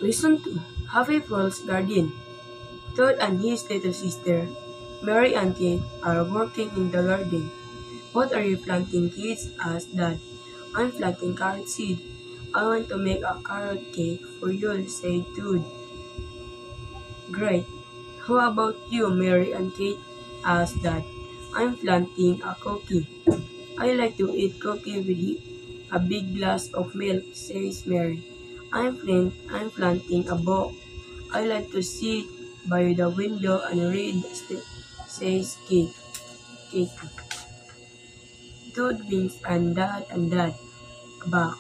Listen to Happy Falls Guardian. Todd and his little sister, Mary and Kate, are working in the garden. What are you planting, kids? asked Dad. I'm planting carrot seed. I want to make a carrot cake for you, said Todd. Great. How about you, Mary and Kate? asked Dad. I'm planting a cookie. I like to eat cookie with a big glass of milk, says Mary. I'm planting a book. I like to sit by the window and read, says Kate. Kate. Toad winks and Dad back.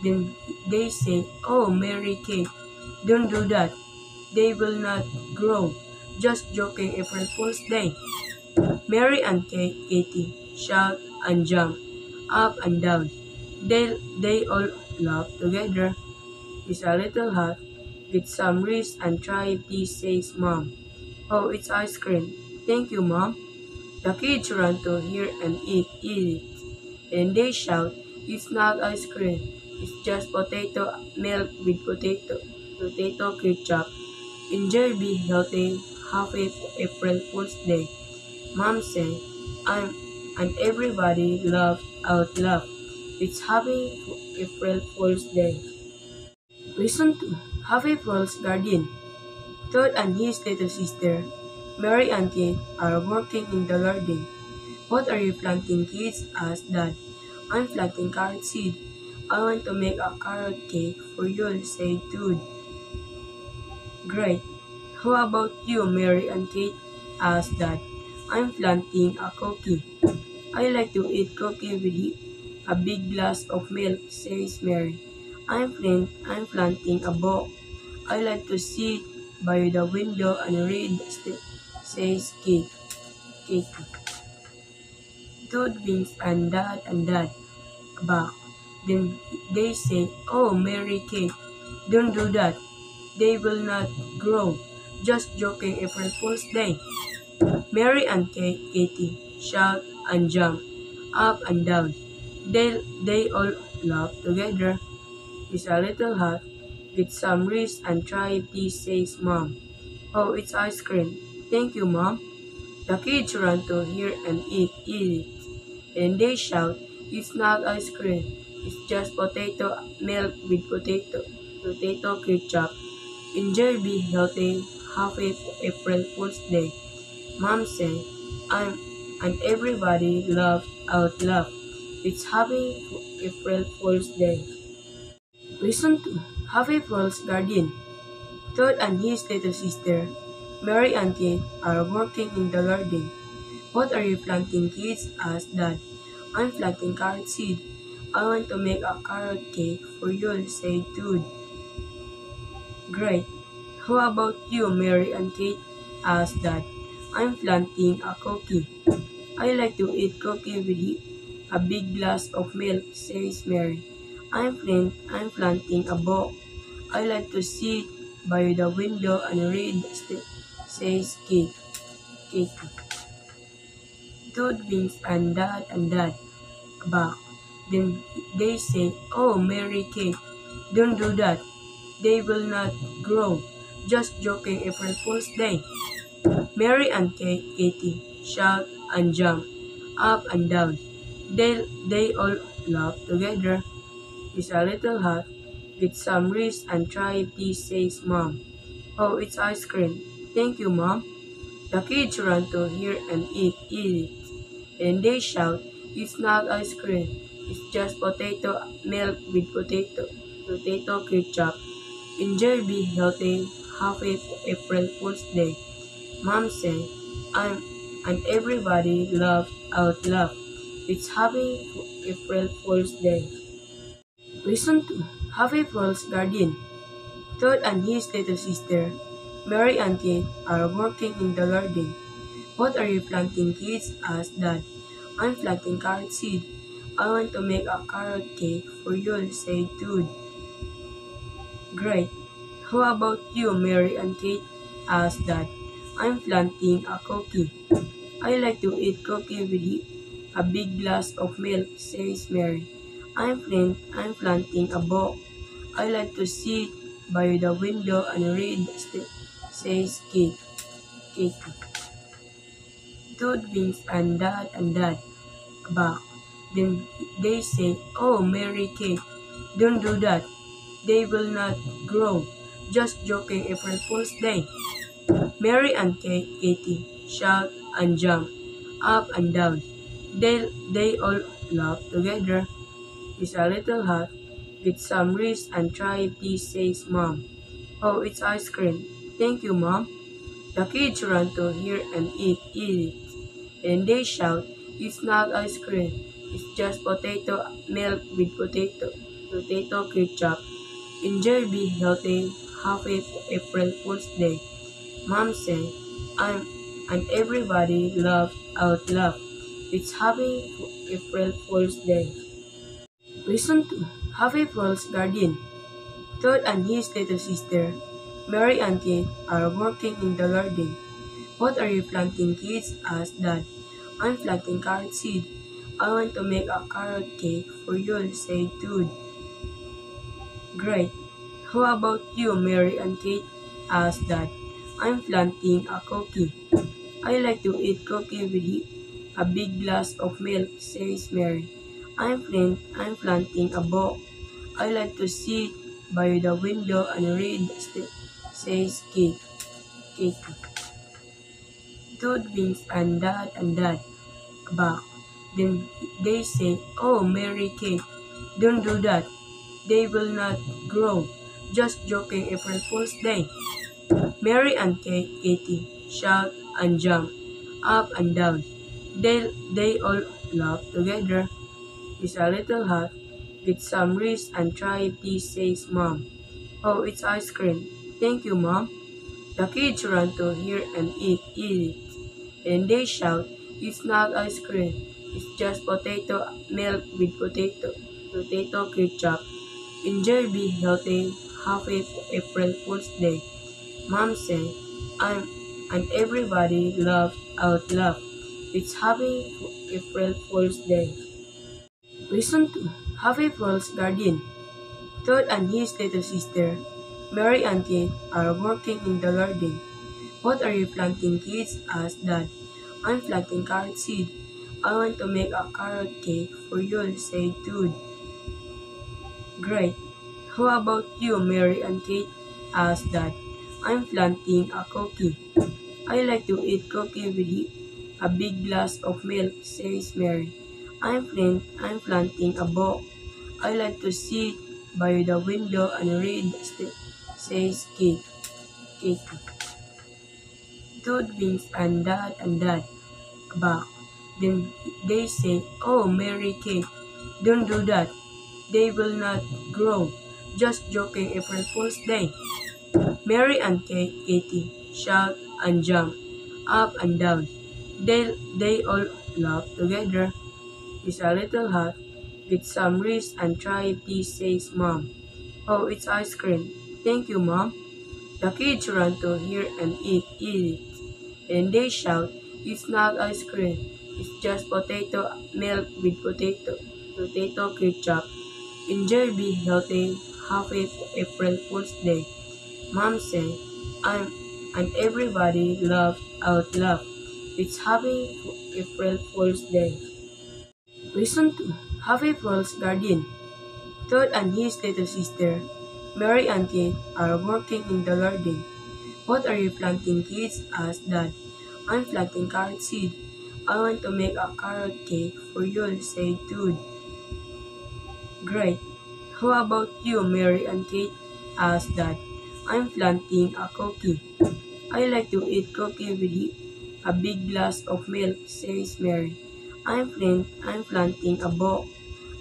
Then they say, "Oh, Mary Kate, don't do that. They will not grow. Just joking, April Fool's Day." Mary and Katie shout and jump up and down. They all laugh together. It's a little hot. Get some wrist and try, please, says Mom. Oh, it's ice cream. Thank you, Mom. The kids run to here and eat it. And they shout, it's not ice cream. It's just potato milk with potato ketchup. Enjoy, be healthy. Happy April Fool's Day. Mom said, I'm and everybody laughed out loud. It's Happy April Fool's Day. Listen to Happy Falls Guardian. Todd and his little sister, Mary and Kate, are working in the garden. What are you planting, kids? asked Dad. I'm planting carrot seed. I want to make a carrot cake for you, said Todd. Great. How about you, Mary and Kate? asked Dad. I'm planting a cookie. I like to eat cookie with a big glass of milk, says Mary. I'm planting a book. I like to sit by the window and read, says Kate. Kate. Toad winks and Dad back. Then they say, "Oh, Mary Kate, don't do that. They will not grow." Just joking, April Fool's Day. Mary and Katie shout and jump up and down. They all laugh together. It's a little hot. Get some wrist and try, please, says Mom. Oh, it's ice cream. Thank you, Mom. The kids run to here and eat it. And they shout, it's not ice cream. It's just potato milk with potato ketchup. Enjoy, be healthy. Happy April Fool's Day. Mom said, I'm and everybody laughed out loud. It's Happy April Fool's Day. Listen to Happy Falls Guardian. Todd and his little sister, Mary and Kate, are working in the garden. What are you planting, kids? asked Dad. I'm planting carrot seed. I want to make a carrot cake for you, said Todd. Great. How about you, Mary and Kate? asked Dad. I'm planting a cookie. I like to eat cookie with a big glass of milk, says Mary. I'm planting a book. I like to sit by the window and read, says Kate. Kate. Toad winks and Dad back. Then they say, "Oh, Mary Kate, don't do that. They will not grow." Just joking, April Fool's Day. Mary and Katie shout and jump up and down. They all laugh together. It's a little hot. Get some wrist and try, please, says Mom. Oh, it's ice cream. Thank you, Mom. The kids run to here and eat it. And they shout, it's not ice cream. It's just potato milk with potato ketchup. Enjoy, be healthy. Happy April Fool's Day. Mom said, I'm and everybody laughed out loud. It's Happy April Fool's Day. Listen to Happy Falls Guardian. Todd and his little sister, Mary and Kate, are working in the garden. What are you planting, kids? asked Dad. I'm planting carrot seed. I want to make a carrot cake for you, said Todd. Great. How about you, Mary and Kate? asked Dad. I'm planting a cookie. I like to eat cookie with a big glass of milk, says Mary. I'm planting a book. I like to sit by the window and read, says Kate. Kate. Dude winks and dad back. Then they say, "Oh, Mary Kate, don't do that. They will not grow. Just joking, April Fool's Day." Mary and Katie shout and jump up and down. They all laugh together. It's a little hot. With some rice and try, please, says Mom. "Oh, it's ice cream. Thank you, Mom." The kids run to here and eat it. And they shout, "It's not ice cream. It's just potato milk with potato ketchup. Enjoy, be healthy. Happy April Fool's Day." Mom said, I'm, and everybody laughed out loud. It's Happy April Fool's Day. Listen to Happy Fool's Garden. Todd and his little sister, Mary and Kate, are working in the garden. "What are you planting, kids?" asked Dad. "I'm planting carrot seed. I want to make a carrot cake for you," said Todd. "Great. How about you, Mary and Kate?" asked Dad. "I'm planting a cookie. I like to eat cookie with a big glass of milk," says Mary. I'm planting a book. I like to sit by the window and read," says Kate. Kate. Todd winks and dad back. Then they say, "Oh, Mary Kate, don't do that. They will not grow. Just joking, April Fool's Day." Mary and Katie shout and jump up and down. They all laugh together. It's a little hot. With some rice and try, please, says Mom. "Oh, it's ice cream. Thank you, Mom." The kids run to here and eat it. And they shout, "It's not ice cream. It's just potato milk with potato ketchup. Enjoy, be healthy. Happy April Fool's Day." Mom said, and everybody laughed out loud. It's Happy April Fool's Day. Listen to Happy Fool's Garden. Todd and his little sister, Mary and Kate, are working in the garden. "What are you planting, kids?" asked Dad. "I'm planting carrot seed. I want to make a carrot cake for you," said Todd. "Great. How about you, Mary and Kate?" asked Dad. "I'm planting a cookie. I like to eat cookie with a big glass of milk," says Mary. I'm planting a book. I like to sit by the window and read," says Kate. Kate. Todd winks and dad back. Then they say, "Oh, Mary Kate, don't do that. They will not grow. Just joking, April Fool's Day." Mary and Katie shout and jump up and down. They all laugh together. It's a little hot. With some rice and try, please, says Mom. "Oh, it's ice cream. Thank you, Mom." The kids run to here and eat it. And they shout, "It's not ice cream. It's just potato milk with potato ketchup. Enjoy, be healthy. Happy April Fool's Day." Mom said, and everybody laughed out loud. It's Happy April Fool's Day. Listen to Happy Fool's Garden. Todd and his little sister, Mary and Kate, are working in the garden. "What are you planting, kids?" asked Dad. "I'm planting carrot seed. I want to make a carrot cake for you," said Todd. "Great. How about you, Mary and Kate?" asked Dad. "I'm planting a cookie. I like to eat cookie with a big glass of milk," says Mary. I'm planting a book.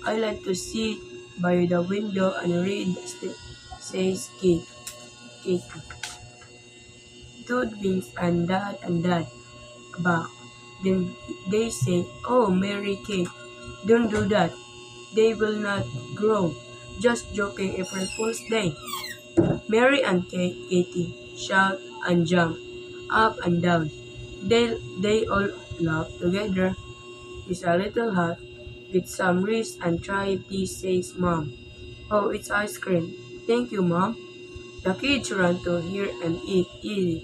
I like to sit by the window and read," says Kate. Kate. Todd winks and dad back. Then they say, "Oh, Mary Kate, don't do that. They will not grow. Just joking, April Fool's Day." Mary and Katie shout and jump up and down. They all laugh together. It's a little hot. With some rice and try, please, says Mom. "Oh, it's ice cream. Thank you, Mom." The kids run to hear and eat it.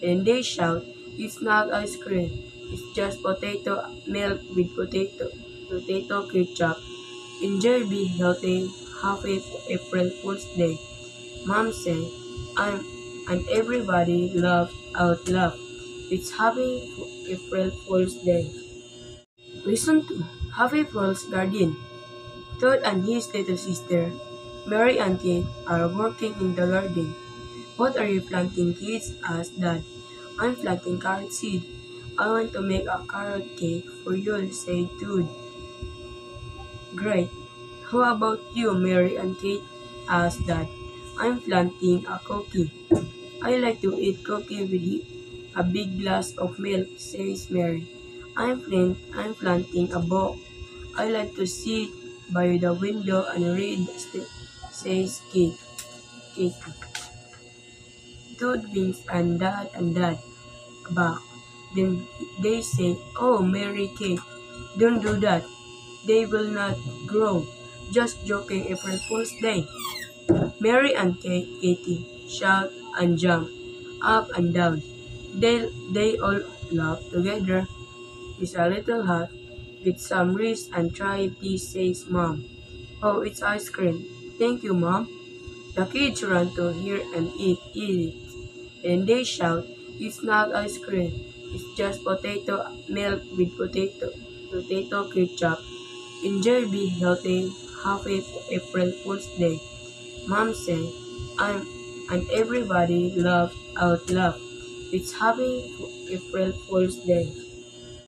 And they shout, "It's not ice cream. It's just potato milk with potato ketchup. Enjoy, be healthy. Happy April Fool's Day." Mom said, I'm, and everybody laughed out loud. It's Happy April Fool's Day. Listen to Happy Fool's Garden. Todd and his little sister, Mary and Kate, are working in the garden. "What are you planting, kids?" asked Dad. "I'm planting carrot seed. I want to make a carrot cake for you," said Todd. "Great. How about you, Mary and Kate?" asked Dad. "I'm planting a cookie. I like to eat cookie with a big glass of milk," says Mary. I'm planting a book. I like to sit by the window and read," says Kate. Todd winks and Dad back. Then they say, "Oh, Mary Kate, don't do that. They will not grow. Just joking, April Fool's Day." Mary and Katie shout and jump up and down. They all laugh together. "It's a little hot. Get some wrist and try it," says Mom. "Oh, it's ice cream. Thank you, Mom." The kids run to hear and eat it. And they shout, "It's not ice cream. It's just potato milk with potato ketchup. Enjoy, be healthy. Happy April Fool's Day." Mom said, I'm, and everybody laughed out loud. It's Happy April Fool's Day.